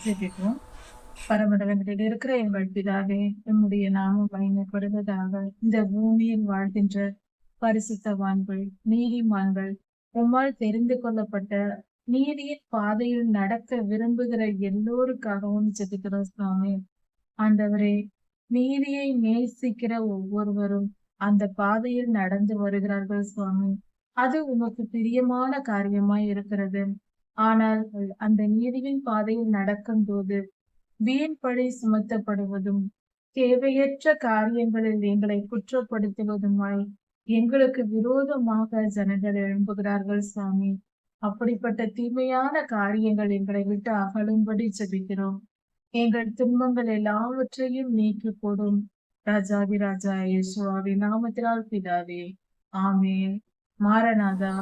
ஜெபிப்போம். பரமண்டலங்களில் இருக்கிற எங்கள் பிதாவே, உம்முடைய நாமம் மகிமைப்படுவதாக. இந்த பூமியில் வாழ்கின்ற பரிசுத்தவான்கள், நீதிமான்கள், உம்மால் தெரிந்து கொள்ளப்பட்ட நீதியின் பாதையில் நடக்க விரும்புகிற எல்லோருக்காகவும் ஜெபிக்கிறோம் சுவாமி. ஆண்டவரே, நீதியை நேசிக்கிற ஒவ்வொருவரும் அந்த பாதையில் நடந்து வருகிறார்கள் சுவாமி. அது உமக்கு பிரியமான காரியமாய் இருக்கிறது. ஆனால் அந்த நீதியின் பாதையில் நடக்கும்போது வீண் பழி சுமத்தப்படுவதும், தேவையற்ற காரியங்களில் எங்களை குற்றப்படுத்துவதுமாய் எங்களுக்கு விரோதமாக ஜனங்கள் எழும்புகிறார்கள் சுவாமி. அப்படிப்பட்ட தீமையான காரியங்கள் எங்களை விட்டு அகலும்படி ஜெபிக்கிறோம். எங்கள் துன்பங்கள் எல்லாவற்றையும் நீக்கி போடும் ராஜாதி ராஜா இயேசுவின் நாமத்தினால் பிதாவே, ஆமென். மாரநாதா.